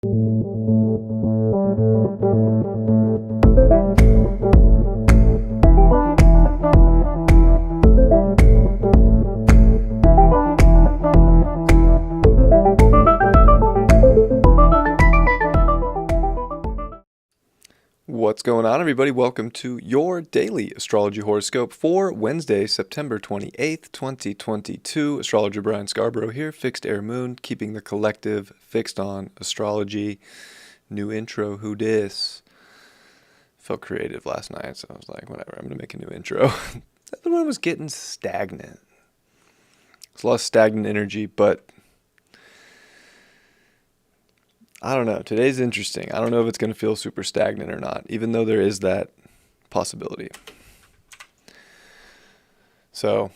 What's going on, everybody? Welcome to your daily astrology horoscope for Wednesday, September 28th, 2022. Astrologer Brian Scarborough here, Fixed Air Moon, keeping the collective fixed on astrology. New intro, who dis? Felt creative last night, so I was like, whatever, I'm going to make a new intro. The other one was getting stagnant. There's a lot of stagnant energy, but I don't know. Today's interesting. I don't know if it's going to feel super stagnant or not, even though there is that possibility. So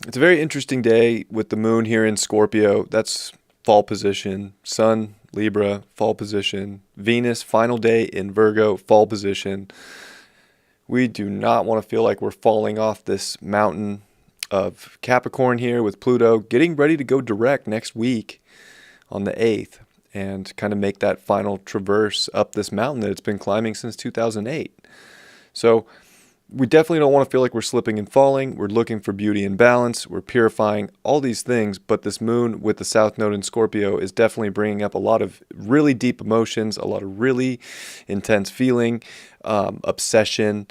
it's a very interesting day with the moon here in Scorpio. That's fall position. Sun, Libra, fall position. Venus, final day in Virgo, fall position. We do not want to feel like we're falling off this mountain of Capricorn here with Pluto getting ready to go direct next week on the 8th. And kind of make that final traverse up this mountain that it's been climbing since 2008. So we definitely don't want to feel like we're slipping and falling. We're looking for beauty and balance. We're purifying all these things. But this moon with the South Node in Scorpio is definitely bringing up a lot of really deep emotions, a lot of really intense feeling, obsession,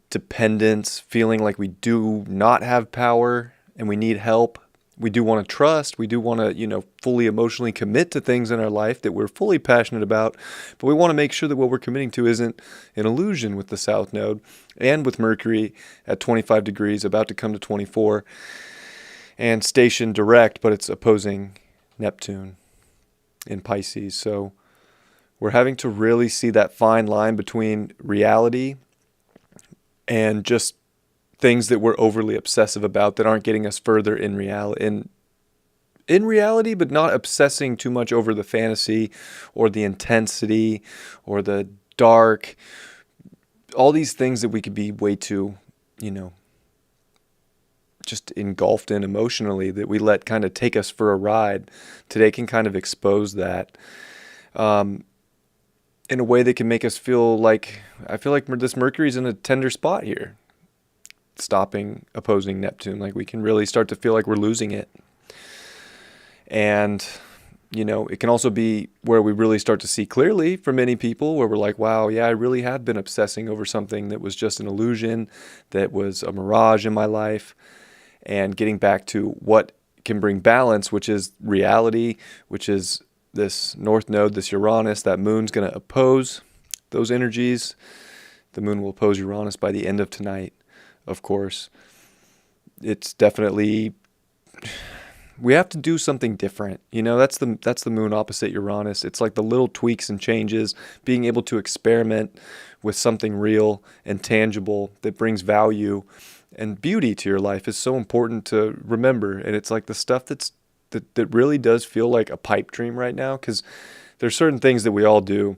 dependence, feeling like we do not have power and we need help. We do want to trust. We do want to, fully emotionally commit to things in our life that we're fully passionate about. But we want to make sure that what we're committing to isn't an illusion with the South Node and with Mercury at 25 degrees, about to come to 24, and stationed direct, but it's opposing Neptune in Pisces. So we're having to really see that fine line between reality and just things that we're overly obsessive about that aren't getting us further in reality, but not obsessing too much over the fantasy or the intensity or the dark, all these things that we could be way too, just engulfed in emotionally that we let kind of take us for a ride. Today can kind of expose that in a way that can make us feel like, I feel like this Mercury's in a tender spot here. Stopping opposing Neptune, like we can really start to feel like we're losing it. And it can also be where we really start to see clearly for many people, where we're like, wow, yeah, I really have been obsessing over something that was just an illusion, that was a mirage in my life, and getting back to what can bring balance, which is reality, which is this North Node, this Uranus. That moon's going to oppose those energies. The moon will oppose Uranus by the end of tonight. Of course, it's definitely, we have to do something different. That's the moon opposite Uranus. It's like the little tweaks and changes, being able to experiment with something real and tangible that brings value and beauty to your life is so important to remember. And it's like the stuff that really does feel like a pipe dream right now, because there's certain things that we all do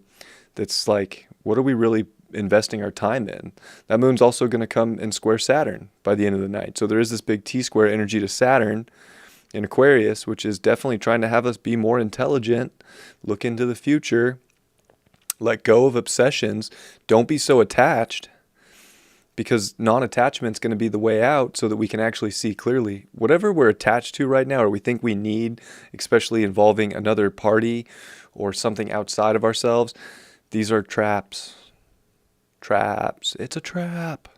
that's like, what are we really investing our time in? That moon's also going to come and square Saturn by the end of the night. So there is this big T-square energy to Saturn in Aquarius, which is definitely trying to have us be more intelligent, look into the future, let go of obsessions, don't be so attached, because non-attachment's going to be the way out so that we can actually see clearly. Whatever we're attached to right now or we think we need, especially involving another party or something outside of ourselves, these are traps. It's a trap.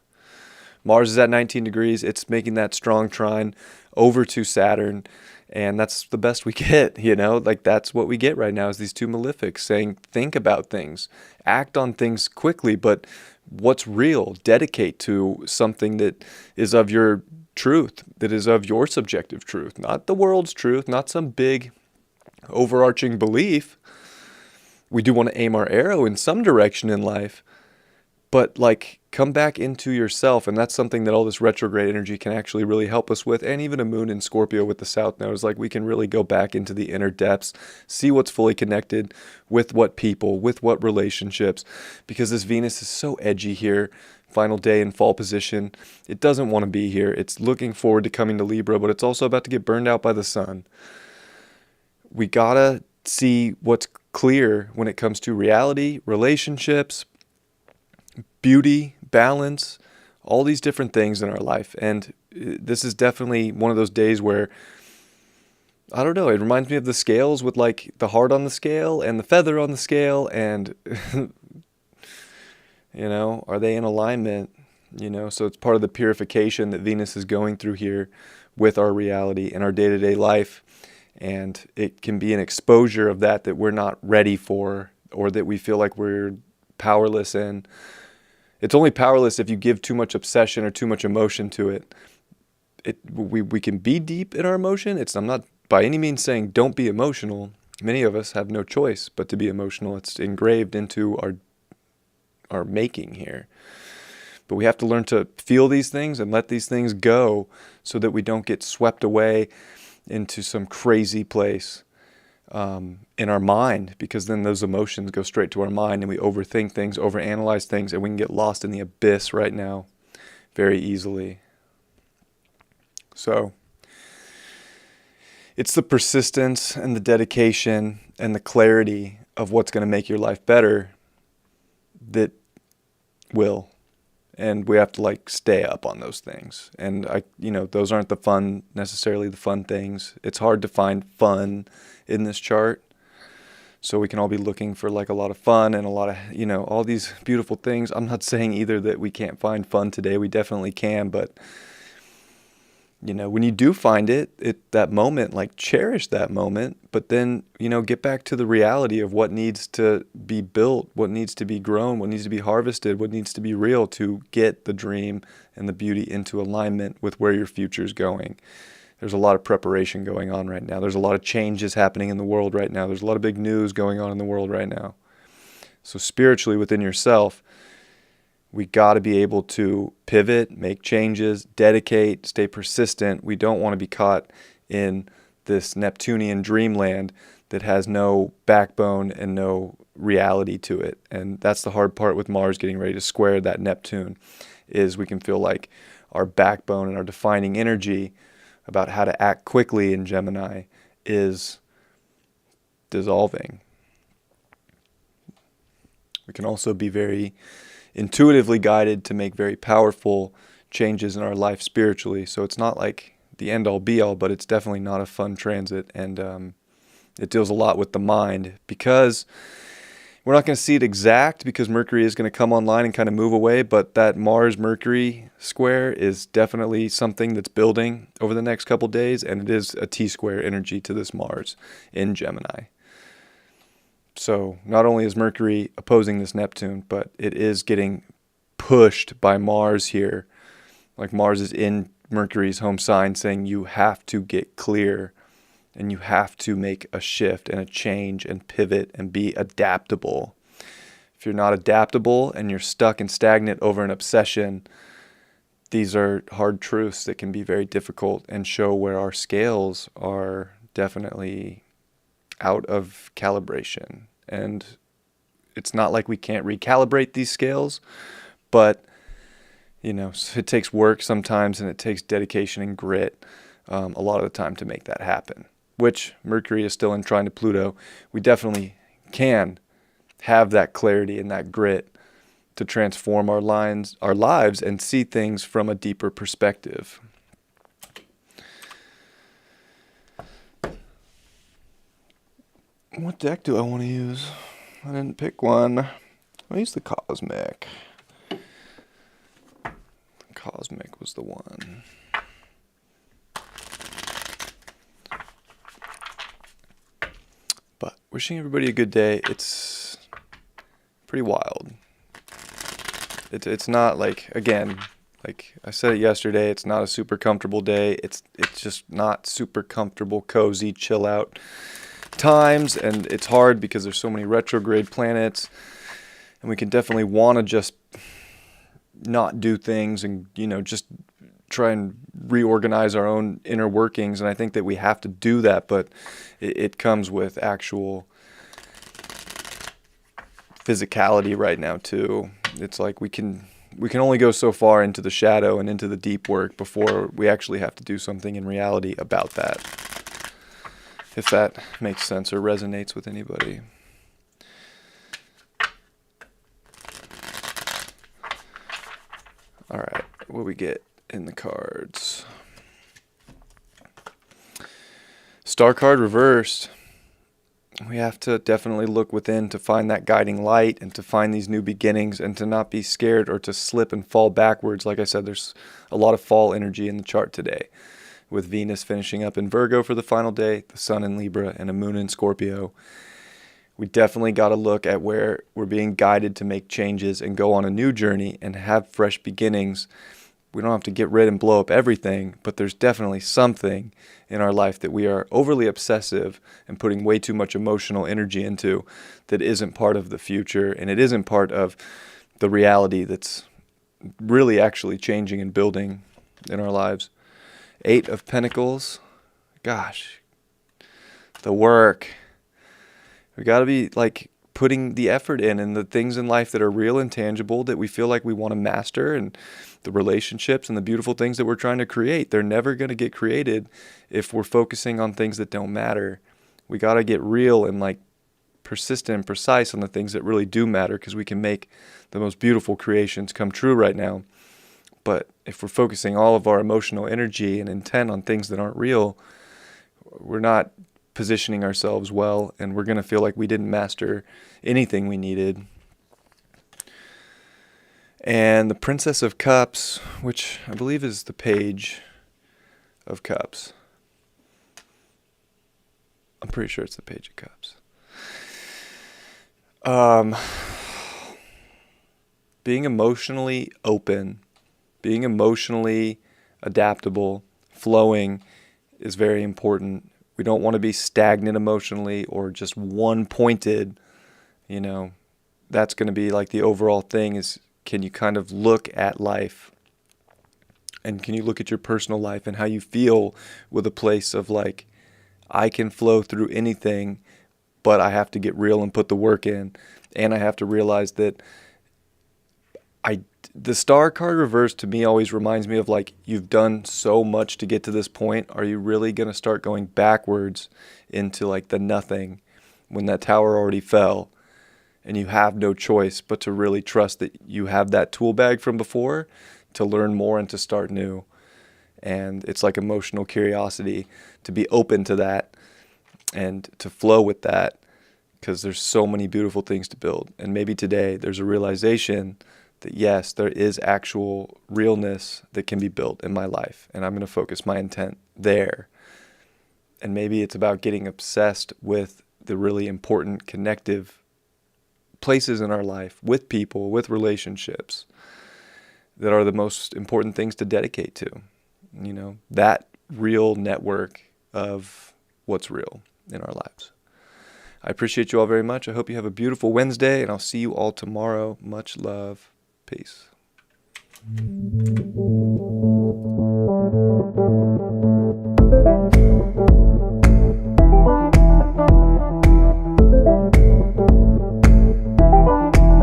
Mars is at 19 degrees. It's making that strong trine over to Saturn. And that's the best we get, like that's what we get right now is these two malefics saying, think about things, act on things quickly, but what's real, dedicate to something that is of your truth, that is of your subjective truth, not the world's truth, not some big overarching belief. We do want to aim our arrow in some direction in life, but come back into yourself. And that's something that all this retrograde energy can actually really help us with. And even a moon in Scorpio with the South Node is we can really go back into the inner depths, see what's fully connected with what people, with what relationships, because this Venus is so edgy here. Final day in fall position. It doesn't want to be here. It's looking forward to coming to Libra, but it's also about to get burned out by the sun. We gotta see what's clear when it comes to reality, relationships, beauty, balance, all these different things in our life. And this is definitely one of those days where, I don't know, it reminds me of the scales with like the heart on the scale and the feather on the scale, and are they in alignment? So it's part of the purification that Venus is going through here with our reality and our day-to-day life. And it can be an exposure of that we're not ready for, or that we feel like we're powerless in. It's only powerless if you give too much obsession or too much emotion to it. We can be deep in our emotion. I'm not by any means saying don't be emotional. Many of us have no choice but to be emotional. It's engraved into our making here. But we have to learn to feel these things and let these things go so that we don't get swept away into some crazy place in our mind, because then those emotions go straight to our mind and we overthink things, overanalyze things, and we can get lost in the abyss right now very easily. So it's the persistence and the dedication and the clarity of what's going to make your life better that will. And we have to stay up on those things. And those aren't necessarily the fun things. It's hard to find fun in this chart. So we can all be looking for a lot of fun and a lot of, all these beautiful things. I'm not saying either that we can't find fun today. We definitely can. But, when you do find that moment, cherish that moment. But then, get back to the reality of what needs to be built, what needs to be grown, what needs to be harvested, what needs to be real to get the dream and the beauty into alignment with where your future is going. There's a lot of preparation going on right now. There's a lot of changes happening in the world right now. There's a lot of big news going on in the world right now. So spiritually within yourself, we got to be able to pivot, make changes, dedicate, stay persistent. We don't want to be caught in this Neptunian dreamland that has no backbone and no reality to it. And that's the hard part with Mars getting ready to square that Neptune, is we can feel like our backbone and our defining energy about how to act quickly in Gemini is dissolving. We can also be very intuitively guided to make very powerful changes in our life spiritually. So it's not like the end-all be-all, but it's definitely not a fun transit. And it deals a lot with the mind, because we're not going to see it exact, because Mercury is going to come online and kind of move away. But that Mars-Mercury square is definitely something that's building over the next couple days. And it is a T-square energy to this Mars in Gemini. So not only is Mercury opposing this Neptune, but it is getting pushed by Mars here. Mars is in Mercury's home sign saying you have to get clear and you have to make a shift and a change and pivot and be adaptable. If you're not adaptable and you're stuck and stagnant over an obsession, these are hard truths that can be very difficult and show where our scales are definitely out of calibration. And it's not like we can't recalibrate these scales, but it takes work sometimes, and it takes dedication and grit a lot of the time to make that happen, which Mercury is still in trine to Pluto. We definitely can have that clarity and that grit to transform our lives and see things from a deeper perspective. What deck do I want to use? I didn't pick one. I'll use the Cosmic. The Cosmic was the one. But wishing everybody a good day. It's pretty wild. It's not again, I said it yesterday, it's not a super comfortable day. It's just not super comfortable, cozy, chill out times, and it's hard because there's so many retrograde planets, and we can definitely want to just not do things and just try and reorganize our own inner workings, and I think that we have to do that, but it comes with actual physicality right now too. It's we can only go so far into the shadow and into the deep work before we actually have to do something in reality about that. if that makes sense or resonates with anybody. All right, what we get in the cards? Star card reversed. We have to definitely look within to find that guiding light and to find these new beginnings and to not be scared or to slip and fall backwards. Like I said, there's a lot of fall energy in the chart today, with Venus finishing up in Virgo for the final day, the Sun in Libra, and a Moon in Scorpio. We definitely got to look at where we're being guided to make changes and go on a new journey and have fresh beginnings. We don't have to get rid and blow up everything, but there's definitely something in our life that we are overly obsessive and putting way too much emotional energy into that isn't part of the future, and it isn't part of the reality that's really actually changing and building in our lives. 8 of Pentacles. Gosh, the work. We got to be like putting the effort in and the things in life that are real and tangible that we feel like we want to master, and the relationships and the beautiful things that we're trying to create. They're never going to get created if we're focusing on things that don't matter. We got to get real and like persistent and precise on the things that really do matter, because we can make the most beautiful creations come true right now. But if we're focusing all of our emotional energy and intent on things that aren't real, we're not positioning ourselves well, and we're going to feel like we didn't master anything we needed. And the Princess of Cups, which I believe is the Page of Cups. I'm pretty sure it's the Page of Cups. Being emotionally open, being emotionally adaptable, flowing is very important. We don't want to be stagnant emotionally or just one-pointed. You know, that's going to be like the overall thing is, can you kind of look at life, and can you look at your personal life and how you feel with a place of like, I can flow through anything, but I have to get real and put the work in. And I have to realize that the Star card reverse to me always reminds me of like, you've done so much to get to this point. Are you really going to start going backwards into like the nothing when that tower already fell and you have no choice but to really trust that you have that tool bag from before to learn more and to start new? And it's like emotional curiosity to be open to that and to flow with that, because there's so many beautiful things to build. And maybe today there's a realization that yes, there is actual realness that can be built in my life, and I'm going to focus my intent there. And maybe it's about getting obsessed with the really important connective places in our life, with people, with relationships, that are the most important things to dedicate to. You know, that real network of what's real in our lives. I appreciate you all very much. I hope you have a beautiful Wednesday, and I'll see you all tomorrow. Much love. Peace.